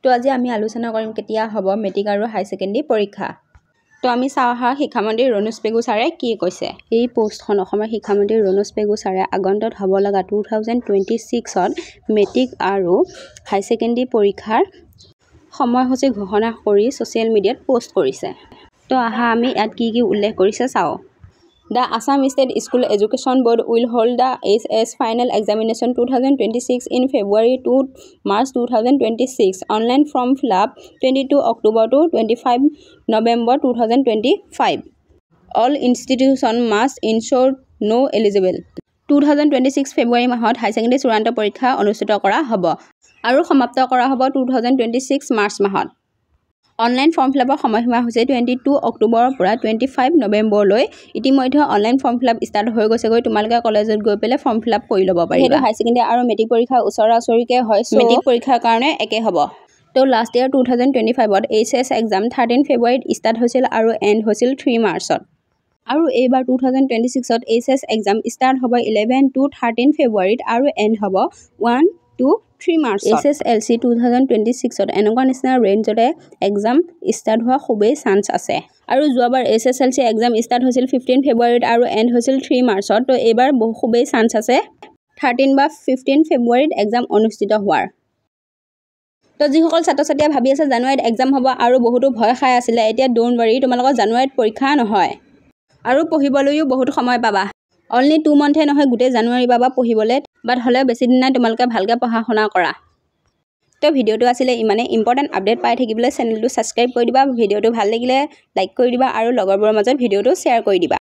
তো আজি আমি আলোচনা কৰিম কেতিয়া হ'ব মেট্ৰিক আৰু হাই ছেকেণ্ডাৰী পৰীক্ষা। তো আমি চাওঁ আহা শিক্ষামন্ত্ৰী ৰণোজ পেগু ছাৰে কি কৈছে। এই পোষ্টখন অসমৰ শিক্ষামন্ত্ৰী ৰণোজ পেগু ছাৰে আগন্তুক হ'ব লগা 2026ত মেট্ৰিক আৰু হাই ছেকেণ্ডাৰী পৰীক্ষাৰ সময়সূচী ঘোষণা কৰি ছ'চিয়েল মিডিয়াত পোষ্ট কৰিছে। তো আহা আমি ইয়াত কি কি উল্লেখ কৰিছে চাওঁ। The Assam State School Education Board will hold the HS Final Examination 2026 in February to March 2026. Online form fill-up 22 October to 25 November 2025. All institutions must ensure no eligible. 2026 ফেব্ৰুৱাৰী মাহত হাই ছেকেণ্ডাৰী চূড়ান্ত পৰীক্ষা অনুষ্ঠিত কৰা হ'ব আৰু সমাপ্ত কৰা হ'ব 2026 মাৰ্চ মাহত। অনলাইন ফৰ্ম ফিল-আপৰ সময়সীমা হৈছে 22 অক্টোবৰৰ পৰা 25 নৱেম্বৰলৈ। ইতিমধ্যে অনলাইন ফৰ্ম ফিল-আপ ষ্টাৰ্ট হৈ গৈছেগৈ। তোমালোকে কলেজত গৈ পেলাই ফৰ্ম ফিল-আপ কৰি ল'ব পাৰিবা। সেইটো হাই ছেকেণ্ডাৰী আৰু মেট্ৰিক পৰীক্ষা ওচৰা-ওচৰিকৈ হয়, মেট্ৰিক পৰীক্ষাৰ কাৰণে একে হ'ব। তো লাষ্ট ইয়াৰ 2025ত HS এক্সাম 13 ফেব্ৰুৱাৰীত ষ্টাৰ্ট হৈছিল আৰু এণ্ড হৈছিল 3 মাৰ্চত। আৰু এইবাৰ 2026ত HS এক্সাম ষ্টাৰ্ট হ'ব 11 to 13 ফেব্ৰুৱাৰীত আৰু এণ্ড হ'ব 1 to 3 মাৰ্চত। SSLC 2026ত এনেকুৱা নিচিনা ৰেঞ্জতে এক্সাম ষ্টাৰ্ট হোৱা খুবেই চান্স আছে। আৰু যোৱাবাৰ SSLC এক্সাম ষ্টাৰ্ট হৈছিল 15 ফেব্ৰুৱাৰীত আৰু এণ্ড হৈছিল 3 মাৰ্চত। তো এইবাৰ খুবেই চান্স আছে 13 বা 15 ফেব্ৰুৱাৰীত এক্সাম অনুষ্ঠিত হোৱাৰ। তো যিসকল ছাত্ৰ ছাত্ৰীয়ে ভাবি আছে জানুৱাৰীত এক্সাম হ'ব আৰু বহুতো ভয় খাই আছিলে, এতিয়া ড'ন্ট ৱৰী, তোমালোকৰ জানুৱাৰীত পৰীক্ষা নহয় আৰু পঢ়িবলৈও বহুত সময় পাবা। অনলি 2 মান্থে নহয়, গোটেই জানুৱাৰী পাবা পঢ়িবলৈ। বাট হ'লেও বেছি দিন নাই, তোমালোকে ভালকৈ পঢ়া শুনা কৰা। তো ভিডিঅ'টো আছিলে ইমানে। ইম্পৰ্টেণ্ট আপডেট পাই থাকিবলৈ চেনেলটো ছাবস্ক্ৰাইব কৰি দিবা। ভিডিঅ'টো ভাল লাগিলে লাইক কৰি দিবা আৰু লগৰবোৰৰ মাজত ভিডিঅ'টো শ্বেয়াৰ কৰি দিবা।